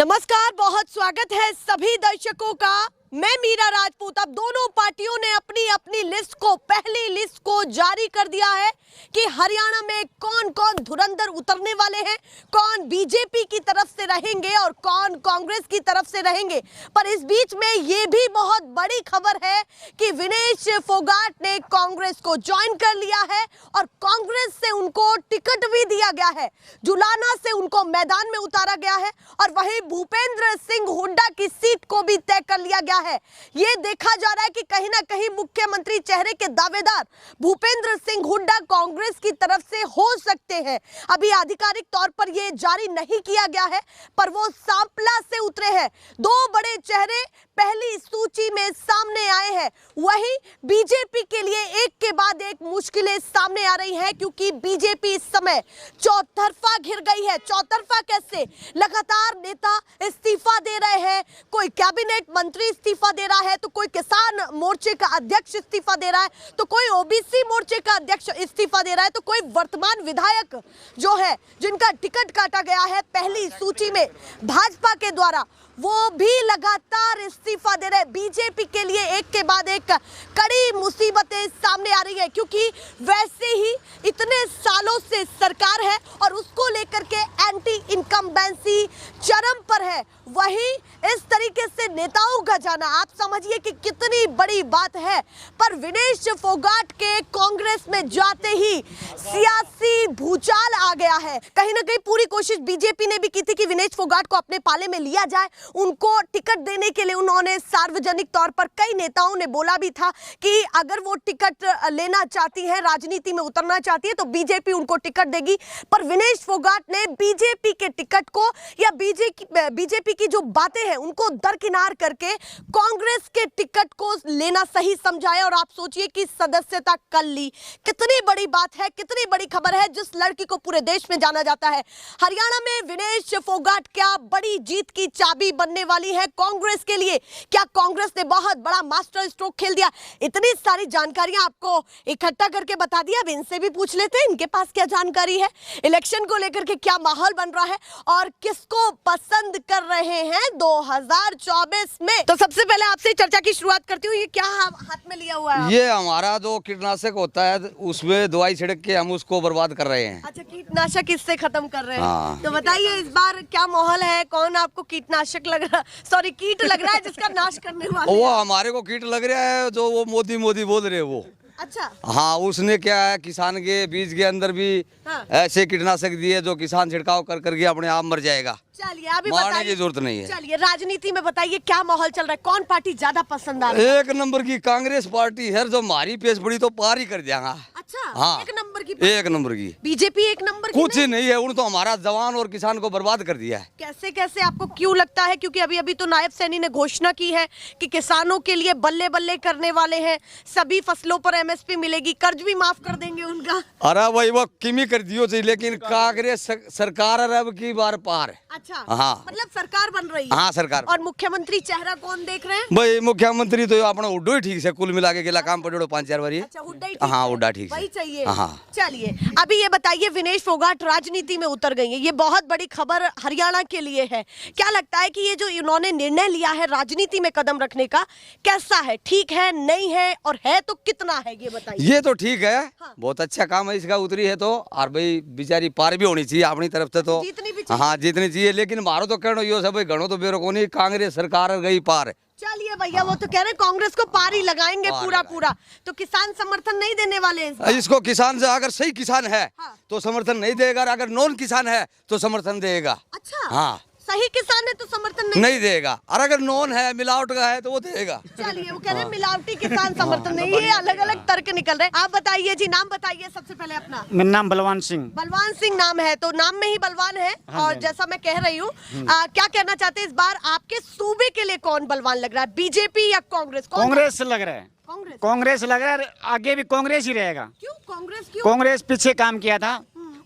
नमस्कार, बहुत स्वागत है सभी दर्शकों का। मैं मीरा राजपूत। अब दोनों पार्टियों ने अपनी अपनी लिस्ट को, पहली लिस्ट को जारी कर दिया है कि हरियाणा में कौन कौन धुरंधर उतरने वाले हैं, कौन बीजेपी की तरफ से रहेंगे और कौन कांग्रेस की तरफ से रहेंगे। पर इस बीच में ये भी बहुत बड़ी खबर है कि विनेश फोगाट ने कांग्रेस को ज्वाइन कर लिया है और कांग्रेस से उनको टिकट भी दिया गया है। जुलाना से उनको मैदान में उतारा गया है और वहीं भूपेंद्र सिंह हुड्डा की सीट को भी तय कर लिया गया है। ये देखा जा रहा है कि कहीं ना कहीं मुख्यमंत्री चेहरे के दावेदार भूपेंद्र सिंह हुड्डा कांग्रेस की तरफ से हो सकते हैं। अभी आधिकारिक तौर पर यह जारी नहीं किया गया है, पर वो सांपला से उतरे हैं। दो बड़े चेहरे पहली सूची में सामने आए हैं। वहीं बीजेपी के लिए एक के बाद एक मुश्किलें सामने आ रही हैं, क्योंकि बीजेपी इस समय चौतरफा घिर गई है। चौतरफा कैसे? लगातार नेता इस्तीफा दे रहे हैं, कोई कैबिनेट मंत्री इस्तीफा दे रहा है, तो कोई किसान मोर्चे का अध्यक्ष इस्तीफा दे रहा है, तो कोई ओबीसी मोर्चे का अध्यक्ष इस्तीफा दे रहा है, तो कोई वर्तमान विधायक जो है जिनका टिकट काटा गया है पहली सूची में भाजपा के द्वारा, वो भी लगातार इस्तीफा दे रहे हैं। बीजेपी के लिए एक के बाद एक कड़ी मुसीबतें सामने आ रही है, क्योंकि वैसे ही इतने सालों से सरकार है और उसको लेकर के एंटी इनकम्बेंसी चरम पर है। वहीं इस तरीके से नेताओं का जाना, आप समझिए कि कितनी बड़ी बात है। पर विनेश फोगाट के कांग्रेस में जाते ही सियासी भूचाल आ गया है। कहीं ना कहीं पूरी कोशिश बीजेपी ने भी की थी कि विनेश फोगाट को अपने पाले में लिया जाए। उनको टिकट देने के लिए उन्होंने सार्वजनिक तौर पर कई नेताओं ने बोला भी था कि अगर वो टिकट लेना चाहती है, राजनीति में उतरना चाहती है, तो बीजेपी उनको टिकट देगी। पर विनेश फोगाट ने बीजेपी के टिकट को या बीजेपी की जो बातें हैं उनको दरकिनार करके कांग्रेस के टिकट को लेना सही समझाया। और आप सोचिए कि सदस्यता कर ली। कितनी बड़ी बात है, कितनी बड़ी खबर है, जिस लड़की को पूरे देश में जाना जाता है। हरियाणा में विनेश फोगाट क्या बड़ी जीत की चाबी बनने वाली है कांग्रेस के लिए? क्या कांग्रेस ने बहुत बड़ा मास्टर स्ट्रोक खेल दिया? इतनी सारी जानकारियां आपको इकट्ठा करके बता दिया। अब इनसे भी पूछ लेते हैं इनके पास क्या जानकारी है, इलेक्शन को लेकर के क्या माहौल बन रहा है और किसको पसंद कर रहे हैं 2024 में। तो सबसे पहले आपसे चर्चा की शुरुआत करती हूँ। ये क्या हाथ में लिया हुआ है? ये हमारा जो कीटनाशक होता है, उसमें दवाई छिड़क के हम उसको बर्बाद कर रहे हैं। अच्छा, कीटनाशक इससे खत्म कर रहे हैं। हाँ। तो बताइए इस बार क्या माहौल है? कौन आपको कीटनाशक लग रहा, सॉरी कीट लग रहा है जिसका नाश करने वाला? वो हमारे को कीट लग रहा है जो वो मोदी बोल रहे हैं वो। अच्छा। हाँ, उसने क्या है, किसान के बीज के अंदर भी ऐसे कीटनाशक दिए जो किसान छिड़काव कर करके अपने आप मर जाएगा। चलिए अभी मारने की जरूरत नहीं है। चलिए राजनीति में बताइए क्या माहौल चल रहा है, कौन पार्टी ज्यादा पसंद आ रही है? एक नंबर की कांग्रेस पार्टी है, जो हमारी पेश पड़ी तो पार ही कर जाएगा। अच्छा। हाँ, एक नंबर की। एक नंबर की। बीजेपी एक नंबर की कुछ नहीं है, उन्होंने तो हमारा जवान और किसान को बर्बाद कर दिया है। कैसे कैसे आपको क्यों लगता है? क्योंकि अभी अभी तो नायब सैनी ने घोषणा की है कि किसानों के लिए बल्ले बल्ले करने वाले हैं, सभी फसलों पर एमएसपी मिलेगी, कर्ज भी माफ कर देंगे उनका। अरे वही वो किमी कर दियो चाहिए, लेकिन कांग्रेस सरकार अब की बार पार है। अच्छा। हाँ, मतलब सरकार बन रही है। हाँ, सरकार। और मुख्यमंत्री चेहरा कौन देख रहे हैं? भाई मुख्यमंत्री तो अपना हुड्डा ही ठीक से कुल मिला के गेला काम पड़ो 5-4 बार। अच्छा, हुड्डा ही। हाँ, हुड्डा ठीक वही चाहिए। हाँ। चलिए अभी ये बताइए, विनेश फोगाट राजनीति में उतर गई है, ये बहुत बड़ी खबर हरियाणा के लिए है। क्या लगता है कि ये जो इन्होंने निर्णय लिया है राजनीति में कदम रखने का, कैसा है? ठीक है, नहीं है, और है तो कितना है, ये बताइए। ये तो ठीक है। हाँ। बहुत अच्छा काम है इसका, उतरी है तो। और भाई बेचारी पार भी होनी चाहिए अपनी तरफ से तो। जीतनी भी चाहिए। हाँ, जीतनी चाहिए, लेकिन मारो तो कहना यो सब घणो तो बेरो को नहीं, कांग्रेस सरकार गई पार। चलिए भैया, वो तो कह रहे हैं कांग्रेस को पार ही लगाएंगे पूरा। तो किसान समर्थन नहीं देने वाले हैं इसको? किसान से अगर सही किसान है हाँ। तो समर्थन नहीं देगा, अगर नॉन किसान है तो समर्थन देगा। अच्छा। हाँ, सही किसान है तो समर्थन नहीं देगा, और अगर नॉन है, मिलावट का है तो वो देगा। चलिए, वो कह रहे हैं मिलावटी किसान समर्थन नहीं। ये अलग अलग तर्क निकल रहे हैं। आप बताइए जी, नाम बताइए सबसे पहले अपना। मेरा नाम बलवान सिंह। बलवान सिंह नाम है, तो नाम में ही बलवान है। और जैसा मैं कह रही हूँ, क्या कहना चाहते हैं इस बार आपके सूबे के लिए कौन बलवान लग रहा है, बीजेपी या कांग्रेस? कांग्रेस लग रहा है। कांग्रेस लग रहा है, आगे भी कांग्रेस ही रहेगा। क्यों कांग्रेस? क्यों? कांग्रेस पीछे काम किया था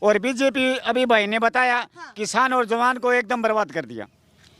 और बीजेपी, अभी भाई ने बताया, किसान और जवान को एकदम बर्बाद कर दिया।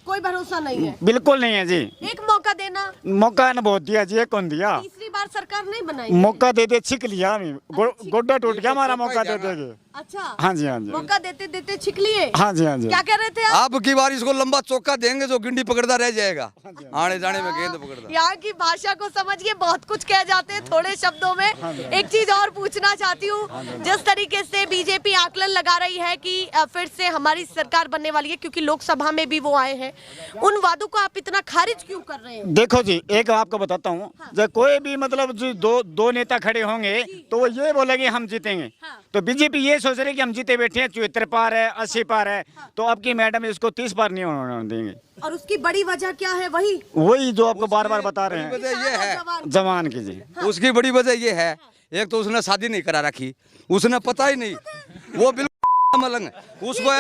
कोई भरोसा नहीं है? बिल्कुल नहीं है जी। एक मौका मौका देना, मौका न बहुत दिया जी, कौन दिया? तीसरी बार सरकार नहीं बनाई। मौका दे दे छिक लिया हमें, गोड्डा टूट गया हमारा, मौका दे देंगे। अच्छा, हाँ जी, हाँ जी, मौका देते देते छिक लिए। हाँ जी, हाँ जी। क्या कह रहे थे आप? अब की बार इसको लंबा चौका देंगे जो गिंडी पकड़ता रह जाएगा, आने जाने में गेंद पकड़ता। यहाँ की भाषा को समझिए, बहुत कुछ कह जाते हैं थोड़े शब्दों में। एक चीज और पूछना चाहती हूँ, जिस तरीके से बीजेपी आकलन लगा रही है कि फिर से हमारी सरकार बनने वाली है, क्योंकि लोकसभा में भी वो आए हैं, उन वादों को आप इतना खारिज क्यों कर रहे हैं? देखो जी, एक आपको बताता हूँ, जब कोई भी मतलब जो दो नेता खड़े होंगे तो वो ये बोलेंगे हम जीतेंगे, तो बीजेपी ये सोच रही कि हम जीते बैठे हैं, 74 पार है, 80 पार है, तो अब की मैडम इसको 30 पार नहीं होने देंगे। और उसकी बड़ी वजह क्या है? वही जो आपको बार बार बता रहे हैं, वजह ये है जवान की जी। उसकी बड़ी वजह ये है, एक तो उसने शादी नहीं करा रखी, उसने पता ही नहीं, वो बिल्कुल मलंग है, उसको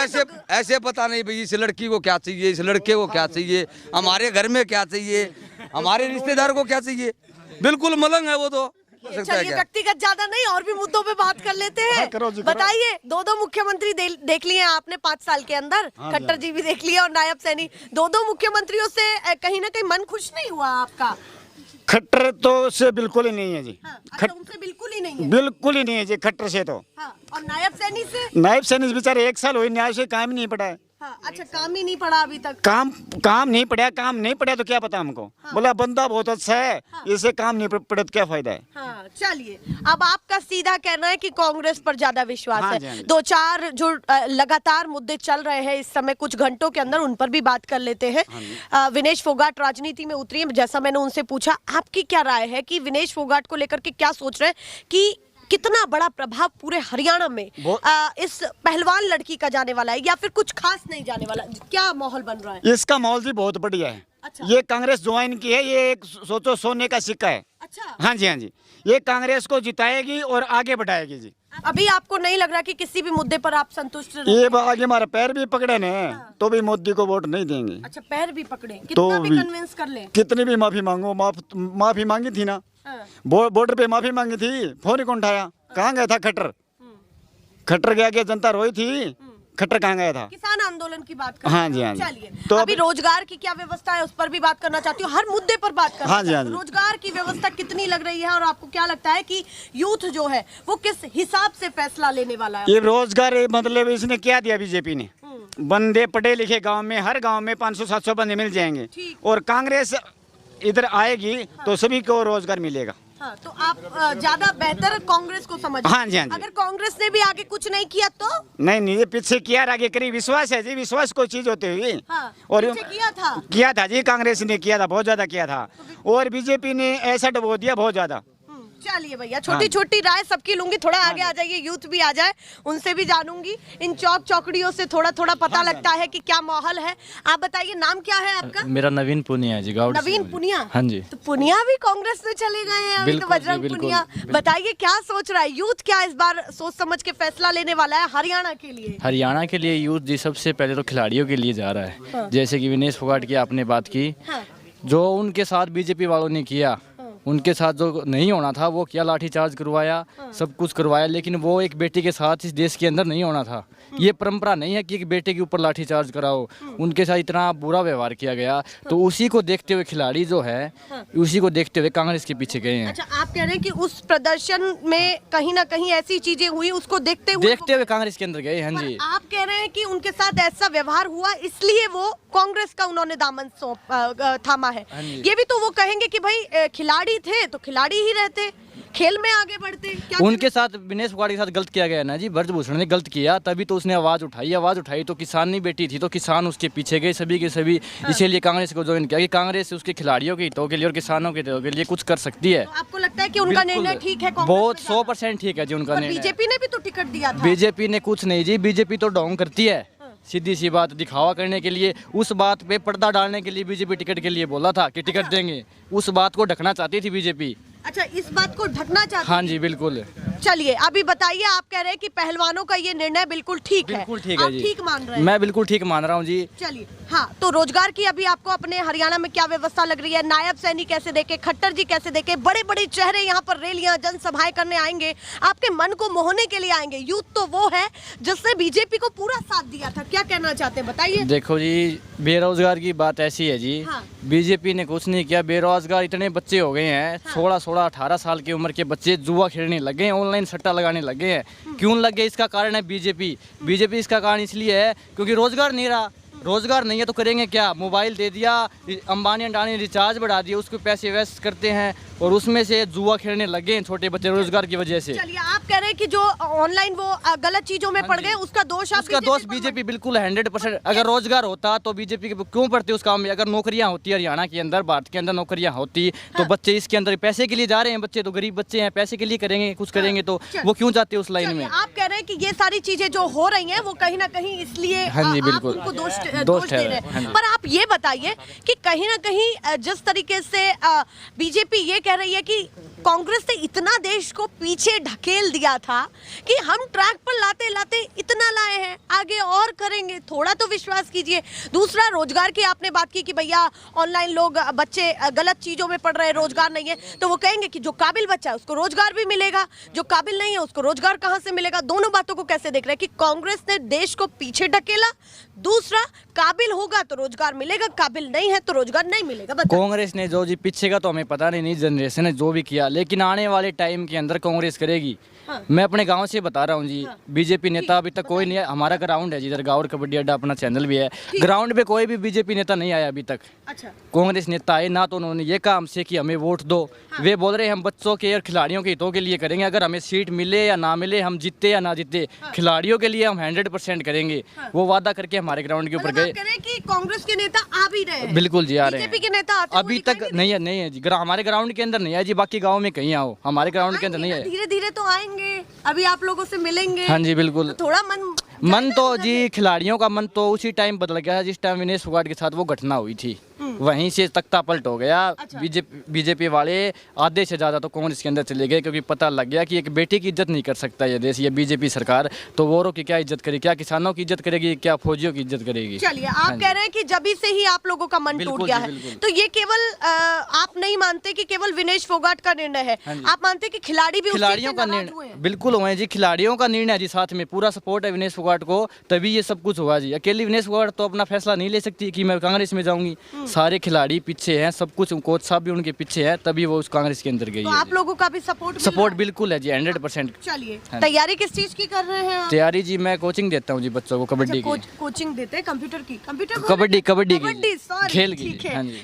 ऐसे पता नहीं भाई इस लड़की को क्या चाहिए, इस लड़के को क्या चाहिए, हमारे घर में क्या चाहिए, हमारे रिश्तेदार को क्या चाहिए, बिल्कुल मलंग है वो तो। चलिए व्यक्तिगत ज्यादा नहीं, और भी मुद्दों पे बात कर लेते हैं। बताइए, दो मुख्यमंत्री देख लिए आपने 5 साल के अंदर, खट्टर जी भी देख लिया और नायब सैनी, दो मुख्यमंत्रियों से कहीं ना कहीं मन खुश नहीं हुआ आपका? खट्टर तो से बिल्कुल ही नहीं है जी। अच्छा, उनसे बिल्कुल ही नहीं है? बिल्कुल ही नहीं है जी खट्टर से तो। और नायब सैनी से? नायब सैनी बेचारे 1 साल हुए, न्याय से काम ही नहीं पड़ा है। अच्छा, काम ही नहीं पड़ा अभी तक? काम नहीं पड़ा तो क्या पता हमको, बोला बंदा बहुत अच्छा है, इसे काम नहीं पड़ा तो क्या फायदा है। चलिए, अब आपका सीधा कहना है कि कांग्रेस पर ज्यादा विश्वास हाँ है। जी, हाँ जी। 2-4 जो लगातार मुद्दे चल रहे हैं इस समय, कुछ घंटों के अंदर उन पर भी बात कर लेते हैं। विनेश फोगाट राजनीति में उतरी है, जैसा मैंने उनसे पूछा, आपकी क्या राय है कि विनेश फोगाट को लेकर के क्या सोच रहे हैं कि कितना बड़ा प्रभाव पूरे हरियाणा में इस पहलवान लड़की का जाने वाला है, या फिर कुछ खास नहीं जाने वाला? क्या माहौल बन रहा है? इसका माहौल जी बहुत बढ़िया है। अच्छा। ये कांग्रेस ज्वाइन की है, ये एक सोचो सोने का सिक्का है। अच्छा। हाँ जी, हाँ जी, ये कांग्रेस को जिताएगी और आगे बढ़ाएगी जी। अभी आपको नहीं लग रहा कि किसी भी मुद्दे पर आप संतुष्ट रहे? ये आगे हमारा पैर भी पकड़े ने तो भी मोदी को वोट नहीं देंगे। अच्छा, पैर भी पकड़े, कितना तो भी कन्विंस कर ले, कितनी भी माफी मांगो, माफी मांगी थी ना, बॉर्डर पे माफी मांगी थी, फोन ही कौन उठाया? कहाँ गया था खट्टर? खट्टर गया कि जनता रोई थी, खट्टर कहाँ गया था? किसान आंदोलन की बात कर। हाँ जी, हाँ जी। चलिए, तो अभी रोजगार की क्या व्यवस्था है उस पर भी बात करना चाहती हूँ, हर मुद्दे पर बात करना हाँ जी, हाँ चाहती जी। हूँ। रोजगार की व्यवस्था कितनी लग रही है और आपको क्या लगता है कि यूथ जो है वो किस हिसाब से फैसला लेने वाला है? ये रोजगार मतलब इसने क्या दिया बीजेपी ने? बंदे पढ़े लिखे गांव में, हर गांव में 500-700 बंदे मिल जाएंगे, और कांग्रेस इधर आएगी तो सभी को रोजगार मिलेगा। हाँ, तो आप ज्यादा बेहतर कांग्रेस को समझ? हाँ जी, हाँ जी। अगर कांग्रेस ने भी आगे कुछ नहीं किया तो? नहीं, ये पीछे किया, आगे करी, विश्वास है जी, विश्वास कोई चीज होती हुई। और किया था जी, कांग्रेस ने किया था, बहुत ज्यादा किया था, और बीजेपी ने ऐसा डबो दिया बहुत ज्यादा। चलिए भैया, छोटी छोटी राय सबकी लूंगी, थोड़ा आगे आ जाइए, यूथ भी आ जाए, उनसे भी जानूंगी। इन चौक चौकड़ियों से थोड़ा थोड़ा पता लगता है कि क्या माहौल है। आप बताइए, नाम क्या है आपका? मेरा नवीन पुनिया है जी, गाँव। नवीन पुनिया? हाँ जी। तो पुनिया भी कांग्रेस में चले गए हैं अभी, तो बजरंग पुनिया। बताइए क्या सोच रहा है यूथ, क्या इस बार सोच समझ के फैसला लेने वाला है हरियाणा के लिए? हरियाणा के लिए यूथ जी सबसे पहले तो खिलाड़ियों के लिए जा रहा है। जैसे कि विनेश फोगाट की आपने बात की, जो उनके साथ बीजेपी वालों ने किया, उनके साथ जो नहीं होना था वो किया, लाठीचार्ज करवाया, सब कुछ करवाया, लेकिन वो एक बेटी के साथ इस देश के अंदर नहीं होना था। ये परंपरा नहीं है कि एक बेटे के ऊपर लाठीचार्ज कराओ, उनके साथ इतना बुरा व्यवहार किया गया, तो उसी को देखते हुए खिलाड़ी जो है, उसी को देखते हुए कांग्रेस के पीछे गए हैं। अच्छा, आप कह रहे हैं कि उस प्रदर्शन में कहीं ना कहीं ऐसी चीजें हुई, उसको देखते हुए कांग्रेस के अंदर गए। हाँ जी। आप कह रहे हैं कि उनके साथ ऐसा व्यवहार हुआ इसलिए वो कांग्रेस का उन्होंने दामन थामा है। ये भी तो वो कहेंगे कि भाई खिलाड़ी थे तो खिलाड़ी ही रहते, खेल में आगे बढ़ते। क्या उनके साथ विनेश फोगाट के साथ गलत किया गया ना जी, ब्रजभूषण ने गलत किया, तभी तो उसने आवाज उठाई तो किसान नहीं बेटी थी, तो किसान उसके पीछे गए सभी के सभी। इसीलिए कांग्रेस को ज्वाइन किया कि कांग्रेस उसके खिलाड़ियों के हितों के लिए और किसानों के हितों के लिए कुछ कर सकती है। तो आपको लगता है कि उनका निर्णय ठीक है? बहुत 100% ठीक है जी उनका निर्णय। बीजेपी ने भी तो टिकट दिया था। बीजेपी ने कुछ नहीं जी, बीजेपी तो ढोंग करती है, सीधी सी बात, दिखावा करने के लिए, उस बात पे पर्दा डालने के लिए बीजेपी टिकट के लिए बोला था कि टिकट देंगे, उस बात को ढकना चाहती थी बीजेपी। अच्छा, इस बात को ढकना चाहती? हाँ जी, बिल्कुल। चलिए, अभी बताइए, आप कह रहे हैं कि पहलवानों का ये निर्णय बिल्कुल ठीक है? बिल्कुल ठीक है जी। ठीक मान रहे हैं? मैं बिल्कुल ठीक मान रहा हूँ जी। चलिए, हाँ, तो रोजगार की अभी आपको अपने हरियाणा में क्या व्यवस्था लग रही है? नायब सैनी कैसे देखे, खट्टर जी कैसे देखे, बड़े बड़े चेहरे यहाँ पर रैलियां जनसभाएं करने आएंगे, आपके मन को मोहने के लिए आएंगे। यूथ तो वो है जिसने बीजेपी को पूरा साथ दिया था, क्या कहना चाहते हैं बताइए? देखो जी, बेरोजगार की बात ऐसी है जी, बीजेपी ने कुछ नहीं किया। बेरोजगार इतने बच्चे हो गए हैं, 16-16, 18 साल की उम्र के बच्चे जुआ खेलने लगे हैं, ऑनलाइन सट्टा लगाने लगे हैं। क्यों लगे? इसका कारण है बीजेपी। इसका कारण इसलिए है क्योंकि रोजगार नहीं रहा। रोजगार नहीं है तो करेंगे क्या? मोबाइल दे दिया, अंबानी अंडानी ने रिचार्ज बढ़ा दिया, उसके पैसे वेस्ट करते हैं और उसमें से जुआ खेलने लगे हैं छोटे बच्चे रोजगार की वजह से। चलिए, आप कह रहे हैं कि जो ऑनलाइन वो गलत चीजों में पड़ गए, उसका दोष आप उसका दोष बीजेपी बिल्कुल 100%। अगर रोजगार होता तो बीजेपी क्यों पड़ते उस काम में? अगर नौकरियां होती हरियाणा के अंदर, भारत के अंदर नौकरियां होती तो बच्चे इसके अंदर पैसे के लिए जा रहे हैं। बच्चे तो गरीब बच्चे हैं, पैसे के लिए करेंगे, कुछ करेंगे तो वो क्यों जाते उस लाइन में? आप कह रहे हैं कि ये सारी चीजें जो हो रही हैं वो कहीं ना कहीं इसलिए हाँ जी, आप बिल्कुल उनको दोष दोष दे रहे है। हाँ हैं। जी। पर आप ये बताइए कि कहीं ना कहीं जिस तरीके से बीजेपी ये कह रही है कि कांग्रेस ने इतना देश को पीछे ढकेल दिया था कि हम ट्रैक पर लाते लाते इतना लाए हैं, आगे और करेंगे, थोड़ा तो विश्वास कीजिए। दूसरा, रोजगार की आपने बात की कि भैया ऑनलाइन लोग बच्चे गलत चीजों में पढ़ रहे हैं, रोजगार नहीं है, तो वो कहेंगे कि जो काबिल बच्चा है उसको रोजगार भी मिलेगा, जो काबिल नहीं है उसको रोजगार कहां से मिलेगा? दोनों बातों को कैसे देख रहे हैं कि कांग्रेस ने देश को पीछे ढकेला? दूसरा, काबिल होगा तो रोजगार मिलेगा, काबिल नहीं है तो रोजगार नहीं मिलेगा। कांग्रेस ने जो जी पीछे का तो हमें पता नहीं, जनरेशन ने जो भी किया, लेकिन आने वाले टाइम के अंदर कांग्रेस करेगी। हाँ। मैं अपने गांव से बता रहा हूं जी। हाँ। बीजेपी नेता अभी तक कोई नहीं है। हमारा ग्राउंड है जिधर गाँव कबड्डी अड्डा अपना चैनल भी है, ग्राउंड पे कोई भी बीजेपी नेता नहीं आया अभी तक। अच्छा। कांग्रेस नेता आए ना तो उन्होंने ये काम से कि हमें वोट दो। हाँ। वे बोल रहे हैं हम बच्चों के और खिलाड़ियों के हितों के लिए करेंगे, अगर हमें सीट मिले या ना मिले, हम जीते या ना जीते, खिलाड़ियों के लिए हम 100% करेंगे। वो वादा करके हमारे ग्राउंड के ऊपर गए। कांग्रेस के नेता आ भी रहे हैं? बिल्कुल जी, आ रहे हैं। बीजेपी के नेता अभी तक नहीं है जी। हमारे ग्राउंड के अंदर नहीं है जी, बाकी गाँव में कहीं आओ, हमारे ग्राउंड के अंदर नहीं है। धीरे धीरे तो आएंगे, अभी आप लोगों से मिलेंगे। हाँ जी, बिल्कुल। तो थोड़ा मन तो जी, खिलाड़ियों का मन तो उसी टाइम बदल गया है जिस टाइम विनेश फोगाट के साथ वो घटना हुई थी। वहीं से तख्ता पलट हो गया। अच्छा। बीजेपी वाले आधे से ज्यादा तो कांग्रेस के अंदर चले गए क्योंकि पता लग गया कि एक बेटी की इज्जत नहीं कर सकता ये देश, ये बीजेपी सरकार, तो वोरों की क्या इज्जत करेगी? क्या किसानों की इज्जत करेगी? क्या फौजियों की इज्जत करेगी? चलिए, आप कह रहे हैं कि जब से ही आप लोगों का मन टूट गया है, तो ये केवल आप नहीं मानते कि केवल विनेश फोगाट का निर्णय है, आप मानते हैं कि खिलाड़ी भी खिलाड़ियों का निर्णय बिल्कुल हुआ है जी। खिलाड़ियों का निर्णय है जी, साथ में पूरा सपोर्ट है विनेश फोगाट को, तभी ये सब कुछ हुआ जी। अकेली विनेश फोगाट तो अपना फैसला नहीं ले सकती कि मैं कांग्रेस में जाऊंगी। सारे खिलाड़ी पीछे हैं, सब कुछ, कोच साहब भी उनके पीछे है, तभी वो उस कांग्रेस के अंदर गई है। आप लोगों का भी सपोर्ट बिल्कुल है जी, 100%। चलिए, तैयारी किस चीज की कर रहे हैं? तैयारी जी मैं कोचिंग देता हूँ जी बच्चों को, कबड्डी की। कोचिंग देते हैं? कंप्यूटर की? कबड्डी खेल की।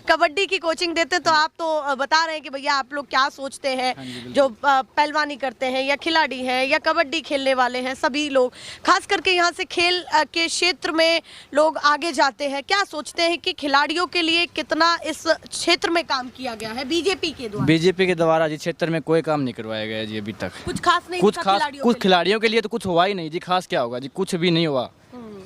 कबड्डी की कोचिंग देते, तो आप तो बता रहे हैं कि भैया आप लोग क्या सोचते हैं, जो पहलवानी करते हैं या खिलाड़ी हैं या कबड्डी खेलने वाले हैं, सभी लोग खास करके यहाँ से खेल के क्षेत्र में लोग आगे जाते हैं, क्या सोचते हैं कि खिलाड़ियों के लिए कितना इस क्षेत्र में काम किया गया है बीजेपी के द्वारा? बीजेपी के द्वारा जी क्षेत्र में कोई काम नहीं करवाया गया जी अभी तक। कुछ खास नहीं, कुछ खिलाड़ियों के लिए तो कुछ हुआ ही नहीं जी। खास क्या होगा जी, कुछ भी नहीं हुआ।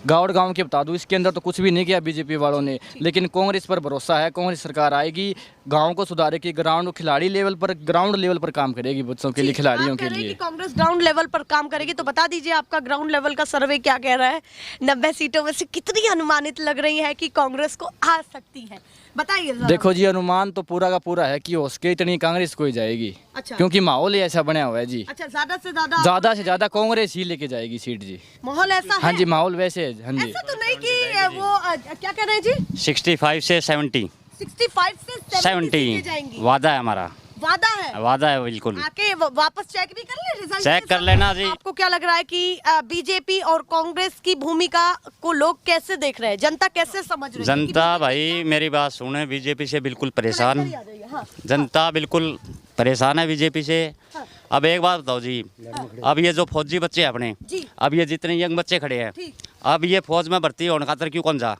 गाँव के बता दूं, इसके अंदर तो कुछ भी नहीं किया बीजेपी वालों ने, लेकिन कांग्रेस पर भरोसा है। कांग्रेस सरकार आएगी, गांव को सुधारेगी, ग्राउंड खिलाड़ी लेवल पर, ग्राउंड लेवल पर काम करेगी बच्चों के लिए, खिलाड़ियों के लिए। कांग्रेस ग्राउंड लेवल पर काम करेगी, तो बता दीजिए आपका ग्राउंड लेवल का सर्वे क्या कह रहा है? 90 सीटों में से कितनी अनुमानित लग रही है कि कांग्रेस को आ सकती है, बताइए। देखो जी, अनुमान तो पूरा का पूरा है कि हो सके इतनी कांग्रेस को ही जाएगी। अच्छा। क्योंकि माहौल ही ऐसा बना हुआ है जी। अच्छा, ज्यादा से ज्यादा कांग्रेस ही लेके जाएगी सीट जी। माहौल ऐसा है? हाँ जी, माहौल वैसे है। हाँ जी, ऐसा तो नहीं कि वो क्या कह रहे हैं जी? 65 से 70 जाएंगी। वादा है हमारा। वादा है बिल्कुल। आके वापस चेक भी कर ले, रिजल्ट चेक कर लेना जी। आपको क्या लग रहा है कि बीजेपी और कांग्रेस की भूमिका को लोग कैसे देख रहे हैं, जनता कैसे समझ रही है? जनता भाई मेरी बात सुने, बीजेपी से बिल्कुल परेशान, जनता बिल्कुल परेशान है बीजेपी से। अब एक बात बताओ जी, अब ये जो फौजी बच्चे हैं अपने, अब ये जितने यंग बच्चे खड़े हैं, अब ये फौज में भर्ती होने खातर क्यों कौन जा?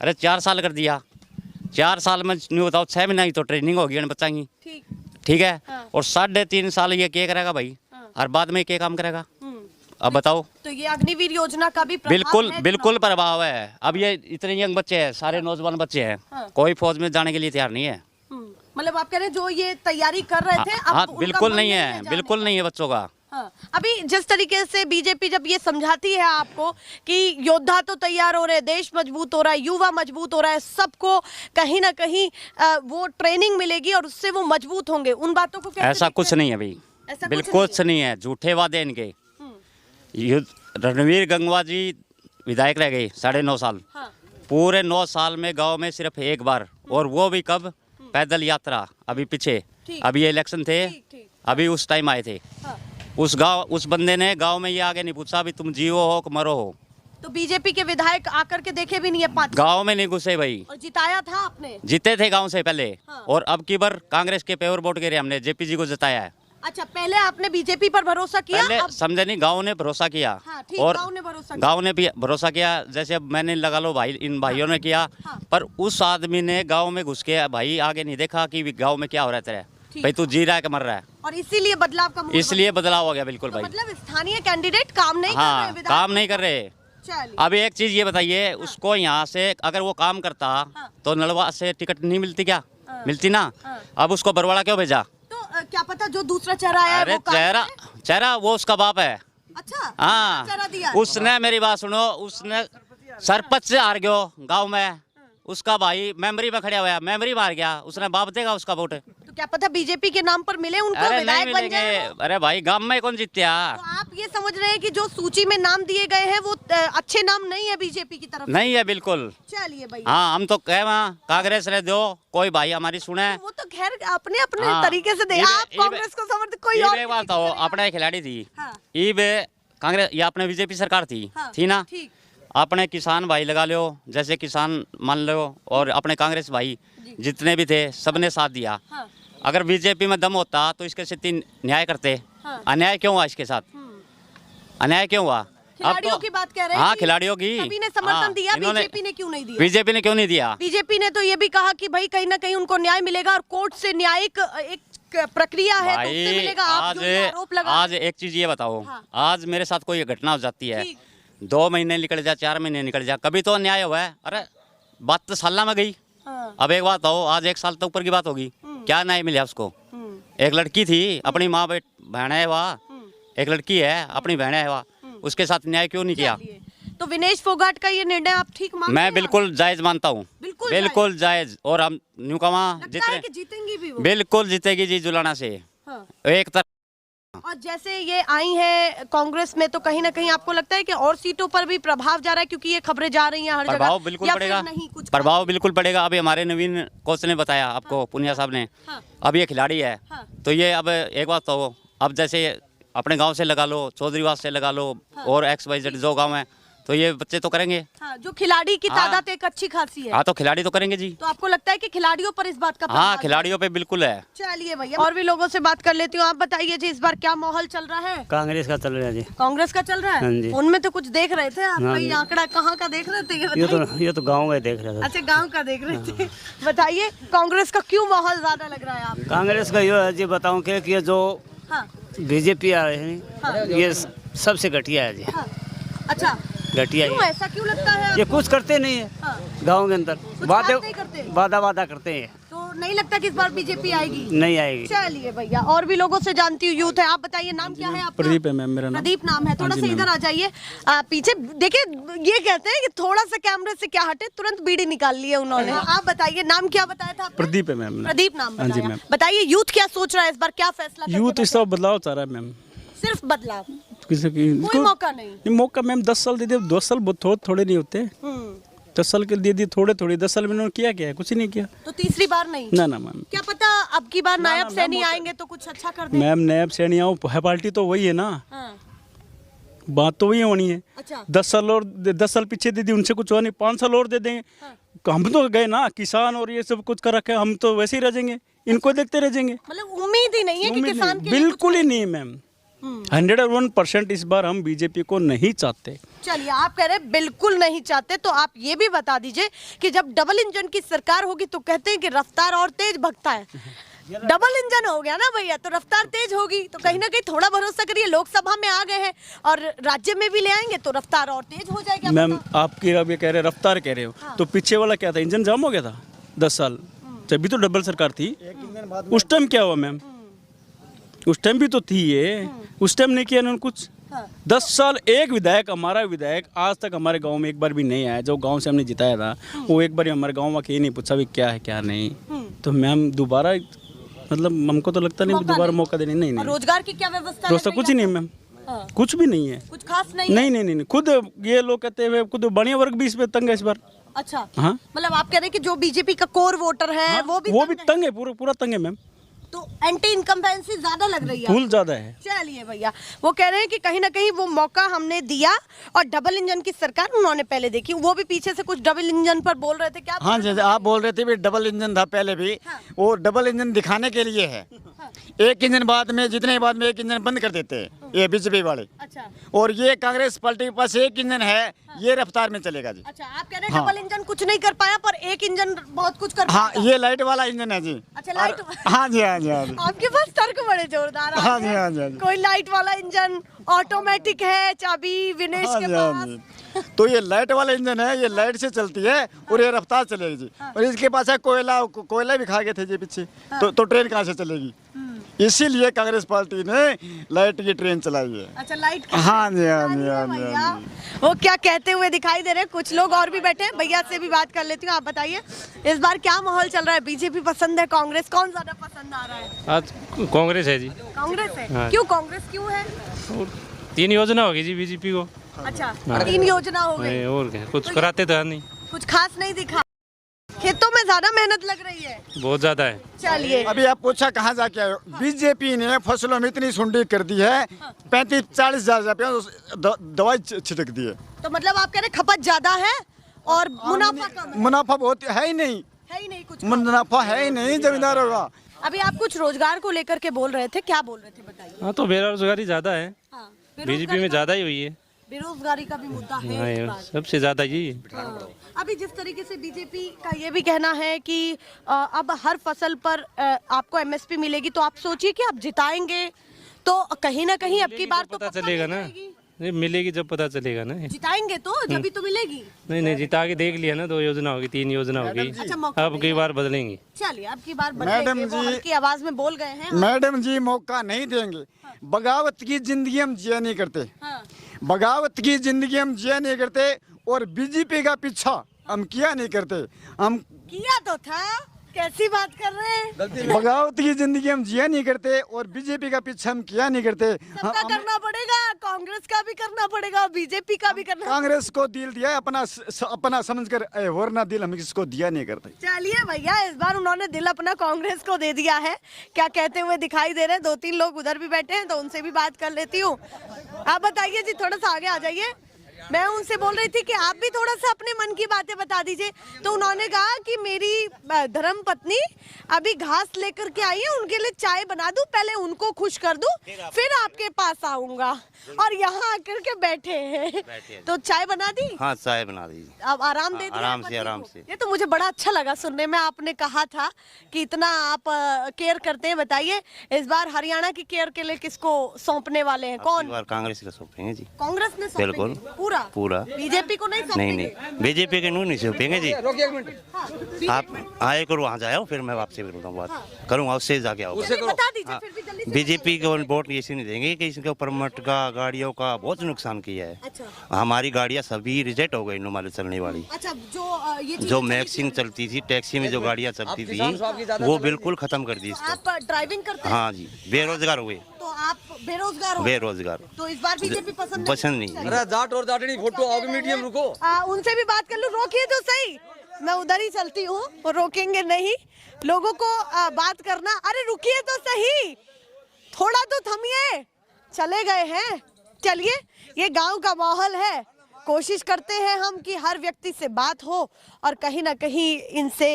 अरे 4 साल कर दिया, 4 साल में नहीं बताओ, 6 महीना की तो ट्रेनिंग होगी बच्चा की, ठीक है। और 3.5 साल ये क्या करेगा भाई, और बाद में क्या काम करेगा? अब बताओ। तो ये अग्निवीर योजना का भी बिल्कुल प्रभाव है। अब ये इतने यंग बच्चे हैं, सारे नौजवान बच्चे हैं, कोई फौज में जाने के लिए तैयार नहीं है। मतलब आप कह रहे हैं जो ये तैयारी कर रहे थे, हाँ, बिल्कुल नहीं है, बिल्कुल नहीं है बच्चों का। हाँ। अभी जिस तरीके से बीजेपी जब ये समझाती है आपको कि योद्धा तो तैयार हो रहे हैं, देश मजबूत हो रहा है, युवा मजबूत हो रहा है, सबको कहीं ना कहीं वो ट्रेनिंग मिलेगी और उससे वो मजबूत होंगे, उन बातों को कैसे? ऐसा कुछ नहीं है भाई, बिल्कुल कुछ नहीं है, झूठे वादे इनके। रणवीर गंगवा जी विधायक रह गए 9.5 साल। पूरे 9 साल में गांव में सिर्फ एक बार, और वो भी कब? पैदल यात्रा, अभी पीछे, ठीक। अभी ये इलेक्शन थे, ठीक। अभी उस टाइम आए थे। हाँ। उस बंदे ने गांव में ये आगे नहीं पूछा अभी तुम जियो हो कि मरो हो। तो बीजेपी के विधायक आकर के देखे भी नहीं है 5 गांव में नहीं घुसे भाई, और जिताया था आपने। जीते थे गांव से पहले। हाँ। और अब की बार कांग्रेस के पेवर वोट गिरे, हमने जेपी जी को जिताया है। अच्छा, पहले आपने बीजेपी पर भरोसा किया, पहले अब समझे नहीं, गांव ने भरोसा किया। हाँ, ठीक, और गाँव ने भरोसा किया। गांव ने भी भरोसा किया, जैसे अब मैंने लगा लो भाई, इन भाइयों ने किया। हाँ। पर उस आदमी ने गांव में घुस के भाई आगे नहीं देखा कि गांव में क्या हो रहा है तेरा, ठीक। भाई तू जी रहा है कि मर रहा है। और इसीलिए बदलाव का मूड इसलिए बदलाव हो गया बिल्कुल बना। भाई। तो मतलब स्थानीय कैंडिडेट काम नहीं कर रहे हाँ, हैं, विधायक काम नहीं कर रहे। चलिए। अब एक चीज ये बताइए, उसको यहाँ से अगर वो काम करता हाँ। तो नलवा से टिकट नहीं मिलती क्या? हाँ। मिलती ना। हाँ। अब उसको बरवाड़ा क्यों भेजा? तो क्या पता जो दूसरा चेहरा आया है अरे वो काम चेहरा, करे? चेहरा वो उसका बाप है। अच्छा, हाँ, चेहरा दिया है। उसने मेरी बात सुनो, उसने सरपंच से हार गयो गांव में, उसका भाई मेमोरी में खड़ा हुआ है, मेमोरी मार गया, उसने बाप देगा उसका वोट। तो क्या पता बीजेपी के नाम पर मिले उनको, अरे नहीं विधायक बन मिलेंगे। जाए वो? अरे भाई गांव में कौन जीत्या? तो आप ये समझ रहे हैं कि जो सूची में नाम दिए गए हैं वो अच्छे नाम नहीं है बीजेपी की तरफ से? नहीं है बिल्कुल। चलिए भैया। हाँ, हम तो कहे वहाँ कांग्रेस ने दो, कोई भाई हमारी सुने। वो तो खैर अपने अपने हाँ। तरीके से दे, इबे- आप कांग्रेस को समर्थन कोई और एक बात हो, अपने खिलाड़ी थी हाँ। ईब कांग्रेस या अपने बीजेपी सरकार थी, हाँ, थी ना। ठीक। अपने किसान भाई लगा लो, जैसे किसान मान लो, और अपने कांग्रेस भाई जितने भी थे सबने साथ दिया। हाँ। अगर बीजेपी में दम होता तो इसके साथ न्याय करते। हाँ। अन्याय क्यों हुआ इसके साथ? अन्याय क्यों हुआ? खिलाड़ियों की बात कह रहे हैं हाँ, कि खिलाड़ियों की। सभी ने समर्थन हाँ, दिया, इन्होंने- बीजेपी ने क्यों नहीं दिया? बीजेपी ने क्यों नहीं दिया? बीजेपी ने तो ये भी कहा कि भाई कहीं ना कहीं उनको न्याय मिलेगा और कोर्ट से न्यायिक एक प्रक्रिया है तो उससे भाई मिलेगा। आप जो ये आरोप लगा आज एक चीज ये बताओ, हाँ। आज मेरे साथ कोई घटना हो जाती है, ठीक। 2 महीने निकल जा, 4 महीने निकल जा, कभी तो अन्याय हुआ है। अरे बात तो साल में गई। हाँ। अब एक बात हो, आज 1 साल तो ऊपर की बात होगी, क्या न्याय मिला उसको? एक लड़की थी, अपनी माँ बहन है वहाँ, एक लड़की है अपनी बहन है वहाँ, उसके साथ न्याय क्यों नहीं किया? चलिए। तो विनेश फोगाट का ये निर्णय आप ठीक मानते हैं? मैं बिल्कुल जायज मानता हूँ, बिल्कुल बिल्कुल जायज। और हम न्यू कमा लगता है कि जीतेंगी भी वो? बिल्कुल जीतेगी जी, जुलाना से। हाँ। एक तरफ और जैसे ये आई हैं कांग्रेस में, तो कहीं ना कहीं आपको लगता है कि और सीटों पर भी प्रभाव जा रहा है, क्योंकि ये खबरें जा रही हैं हर जगह? प्रभाव बिल्कुल या फिर पड़ेगा, नहीं कुछ प्रभाव बिल्कुल पड़ेगा। अभी हमारे नवीन कोच ने बताया आपको, पुनिया साहब ने, हाँ। अब ये खिलाड़ी है। हाँ। तो ये अब एक बात तो, अब जैसे अपने गांव से लगा लो, चौधरीवास से लगा लो, और XYZ जो गांव है, तो ये बच्चे तो करेंगे। हाँ, जो खिलाड़ी की हाँ। तादाद एक अच्छी खासी है। हाँ, तो खिलाड़ी तो करेंगे जी। तो आपको लगता है कि खिलाड़ियों पर इस बात का हाँ, प्रभाव है? खिलाड़ियों पे बिल्कुल है। चलिए भैया, और भी लोगों से बात कर लेती हूँ। आप बताइए जी, इस बार क्या माहौल चल रहा है? कांग्रेस का चल रहा है जी। कांग्रेस का चल रहा हाँ है? जी। उनमें तो कुछ देख रहे थे आप, हाँ कोई जी। आंकड़ा कहाँ का देख रहे थे ये बताइए? ये तो गांव का ही देख रहा था। अच्छा, गांव का देख रहे थे। बताइए कांग्रेस का क्यों माहौल ज्यादा लग रहा है आपको? कांग्रेस का ये है जी, बताऊं कि ये जो हाँ। बीजेपी आ रही है ये सबसे घटिया है जी, हाँ। अच्छा, घटिया क्यों ही ऐसा क्यों लगता है ये आपको? कुछ करते नहीं है हाँ। गांव के अंदर, खास नहीं करते? वादा करते हैं, तो नहीं लगता कि इस बार बीजेपी आएगी? नहीं आएगी। चलिए भैया, और भी लोगों से जानती हूँ, यूथ है। आप बताइए नाम क्या है आपका? प्रदीप है मैम, मेरा नाम। प्रदीप नाम है। थोड़ा सा इधर आ जाइए, पीछे देखिए। ये कहते हैं कि थोड़ा सा कैमरे से क्या हटे, तुरंत बीड़ी निकाल ली है उन्होंने। आप बताइए नाम क्या बताया था आपने? प्रदीप है मैम। प्रदीप नाम हाँ जी बताया। मैम। बताइए यूथ क्या सोच रहा है इस बार, क्या फैसला करके यूथ इस बैठा? बदलाव चाह रहा है मैम। सिर्फ बदलाव, किसी की कोई मौका नहीं। मौका मैम 10 साल दे दिए, 2 साल बहुत थोड़े नहीं होते। 10 साल के दे दिए थोड़े, 10 साल में उन्होंने किया क्या है? कुछ नहीं किया। तो तीसरी बार नहीं? ना मैम। क्या पता अब की बार नायब सैनी आएंगे तो कुछ अच्छा कर दें? मैम नायब सैनी आओ, पार्टी तो वही है ना, हाँ। बात तो वही होनी है। अच्छा। 10 साल और 10 साल पीछे दे दी, उनसे कुछ हुआ नहीं, 5 साल और दे देंगे। हम तो गए ना, किसान और ये सब कुछ कर रखे, हम तो वैसे ही रह जाएंगे, इनको देखते रह जाएंगे। मतलब उम्मीद ही नहीं है कि उम्मीद किसान नहीं, के लिए कुछ बिल्कुल ही नहीं मैम। 101% इस बार हम बीजेपी को नहीं चाहते। चलिए, आप कह रहे हैं बिल्कुल नहीं चाहते, तो आप ये भी बता दीजिए कि जब डबल इंजन की सरकार होगी तो कहते हैं कि रफ्तार और तेज भगता है। डबल इंजन हो गया ना भैया, तो रफ्तार तेज होगी। तो कहीं ना कहीं थोड़ा भरोसा करिए, लोकसभा में आ गए हैं और राज्य में भी ले आएंगे तो रफ्तार और तेज हो जाएगी। मैम आपकी अब ये कह रहे रफ्तार कह रहे हो, तो पीछे वाला क्या था, इंजन जाम हो गया था 10 साल, तभी तो डबल सरकार थी। उस टाइम क्या हुआ मैम? उस टाइम भी तो थी ये, उस टाइम नहीं किया इन्होंने कुछ। 10 साल एक विधायक, हमारा विधायक आज तक हमारे गांव में एक बार भी नहीं आया। जो गांव से हमने जिताया था वो एक बार हमारे गांव में के नहीं पूछा भी क्या है क्या नहीं। तो मैम दोबारा, मतलब हमको तो लगता नहीं दोबारा मौका देने। नहीं और रोजगार की क्या व्यवस्था दोस्तों लग कुछ रही ही है? नहीं मैम, हाँ। कुछ भी नहीं है, कुछ खास नहीं है? नहीं। खुद ये लोग कहते हैं खुद बनिया वर्ग भी इस पे तंग है इस बार। अच्छा, हाँ। मतलब आप कह रहे हैं कि जो बीजेपी का कोर वोटर है वो भी तंग है, पूरा तंग है मैम, तो एंटी इनकम्बेंसी ज्यादा लग रही है। फूल ज्यादा है। चलिए भैया, वो कह रहे हैं कि कहीं ना कहीं वो मौका हमने दिया और डबल इंजन की सरकार उन्होंने पहले देखी। वो भी पीछे से कुछ डबल इंजन पर बोल रहे थे क्या? हाँ जी, आप बोल रहे थे भी डबल इंजन था पहले भी। वो डबल इंजन दिखाने के लिए है। एक इंजन बाद में, जितने बाद में एक इंजन बंद कर देते हैं ये बीजेपी वाले। अच्छा, और ये कांग्रेस पार्टी के पास एक इंजन है, ये रफ्तार में चलेगा जी। अच्छा, आप कह रहे हैं डबल इंजन कुछ नहीं कर पाया पर एक इंजन बहुत कुछ कर हाँ, पाएगा। ये लाइट वाला इंजन है जी। अच्छा, लाइट। हाँ जी, हाँ जी, हाँ जी। आपके पास तर्क बड़े जोरदार हाँ जी, हाँ जी, हाँ जी। कोई लाइट वाला इंजन, ऑटोमेटिक है, चाबी विनेश हाँ के जी, हाँ पास। जी। तो ये लाइट वाला इंजन है, ये लाइट से चलती है और ये रफ्तार चलेगी जी। और इसके पास है कोयला भी खा गए थे जी पीछे, तो ट्रेन कहाँ से चलेगी? इसीलिए कांग्रेस पार्टी ने लाइट की ट्रेन चलाई है। अच्छा, लाइट। हाँ जी, हाँ जी, हाँ जी, भैया, हाँ जी। वो क्या कहते हुए दिखाई दे रहे हैं? कुछ लोग और भी बैठे हैं, भैया से भी बात कर लेती हूँ। आप बताइए, इस बार क्या माहौल चल रहा है? बीजेपी पसंद है, कांग्रेस? कौन ज्यादा पसंद आ रहा है? आज कांग्रेस है जी। कांग्रेस है। हाँ। क्यों कांग्रेस क्यों है? और 3 योजना होगी जी बीजेपी को। अच्छा, 3 योजना हो गई, और क्या, कुछ कराते तो है नहीं, कुछ खास नहीं दिखा। खेतों में ज्यादा मेहनत लग रही है, बहुत ज्यादा है। चलिए, अभी आप पूछा कहाँ जाके आए हो? बीजेपी ने फसलों में इतनी सुंडी कर दी है, 35-40 हजार रुपया दवाई छिड़क दी है। तो मतलब आप कह रहे हैं खपत ज्यादा है और मुनाफा कम है? मुनाफा बहुत है ही नहीं, है ही नहीं कुछ। मुनाफा है ही नहीं जमींदारों का। अभी आप कुछ रोजगार को लेकर के बोल रहे थे, क्या बोल रहे थे बताइए? हाँ, तो बेरोजगारी ज्यादा है, हाँ, बीजेपी में ज्यादा ही हुई है। बेरोजगारी का भी मुद्दा है इस हाँ, बार। सबसे ज्यादा यही है। हाँ। अभी जिस तरीके से बीजेपी का ये भी कहना है कि अब हर फसल पर आपको एमएसपी मिलेगी, तो आप सोचिए कि आप जिताएंगे तो कहीं ना कहीं अब की बार तो पता पक्का चलेगा मिल ना, जाएगी। नहीं मिलेगी जब पता चलेगा ना। जिताएंगे तो जब तो मिलेगी। नहीं, जिता के देख लिया ना, 2 योजना होगी, 3 योजना होगी, अच्छा, मौका अब कई बार बदलेंगी। चलिए, अब की बार मैडम बदलेंगे, वो जी- हल्की आवाज में बोल गए हैं। मैडम जी मौका नहीं देंगे। बगावत की जिंदगी हम जिया नहीं करते, हाँ। बगावत की जिंदगी हम जिया नहीं करते और बीजेपी का पीछा हम किया नहीं करते। हम किया तो था, कैसी बात कर रहे हैं? बगावत की जिंदगी हम जिया नहीं करते और बीजेपी का पीछा हम किया नहीं करते। सबका करना पड़ेगा, कांग्रेस का भी करना पड़ेगा, बीजेपी का भी करना। कांग्रेस को दिल दिया है अपना समझकर, वरना दिल हम किसको दिया नहीं करते। चलिए भैया, इस बार उन्होंने दिल अपना कांग्रेस को दे दिया है। क्या कहते हुए दिखाई दे रहे हैं? 2-3 लोग उधर भी बैठे हैं, तो उनसे भी बात कर लेती हूँ। आप बताइए जी, थोड़ा सा आगे आ जाइए। मैं उनसे बोल रही थी कि आप भी थोड़ा सा अपने मन की बातें बता दीजिए। तो उन्होंने कहा कि मेरी धर्म पत्नी अभी घास लेकर के आई है, उनके लिए चाय बना दूं, पहले उनको खुश कर दूं, फिर आपके पास आऊंगा। और यहाँ आकर के बैठे हैं, तो चाय बना दी? हाँ, चाय बना दी। अब आराम दे दिया आराम पत्नी से, आराम को? से। ये तो मुझे बड़ा अच्छा लगा सुनने में। आपने कहा था कि इतना आप केयर करते हैं। बताइए, इस बार हरियाणा की केयर के लिए किसको सौंपने वाले हैं? कौन? कांग्रेस का सौंपेंगे जी। कांग्रेस ने सौंपेंगे? बिल्कुल। पूरा बीजेपी को नहीं नहीं, सौंपेंगे? बीजेपी के नहीं सौंपेंगे जी। रोकिए 1 मिनट। हाँ, आप आए करो, वहाँ जाओ, फिर मैं आपसे बात करूँगा, उससे जाके आओ। चलिए, बता दीजिए फिर भी जल्दी से। बीजेपी को वोट ऐसे नहीं देंगे कि इसके ऊपर मट का, गाड़ियों का बहुत नुकसान किया है। अच्छा, हमारी गाड़ियाँ सभी रिजेक्ट हो गई, नॉर्मल चलने वाली। अच्छा, ये जो मैक्सिंग चलती थी, टैक्सी में जो गाड़ियाँ चलती थी, वो बिल्कुल खत्म कर दी इसको। आप ड्राइविंग करते हैं? हाँ जी, बेरोजगार हुए, तो आप बेरोजगार हो? बेरोजगार। तो इस बार बीजेपी पसंद नहीं। अरे जाट और जाटनी फोटो आओगे मीडियम, रुको। उनसे भी बात कर लूं, रोकिए तो सही, मैं उधर ही चलती हूँ। वो रोकेंगे नहीं लोगों को बात करना। अरे रुकिए तो सही, थोड़ा तो थमिए, चले गए हैं। चलिए, ये गांव का माहौल है। कोशिश करते हैं हम कि हर व्यक्ति से बात हो और कहीं ना कहीं इनसे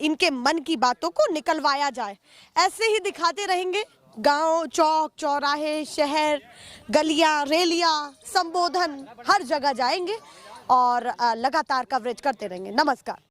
इनके मन की बातों को निकलवाया जाए। ऐसे ही दिखाते रहेंगे गांव, चौक, चौराहे, शहर, गलियां, रेलियां, संबोधन, हर जगह जाएंगे और लगातार कवरेज करते रहेंगे। नमस्कार।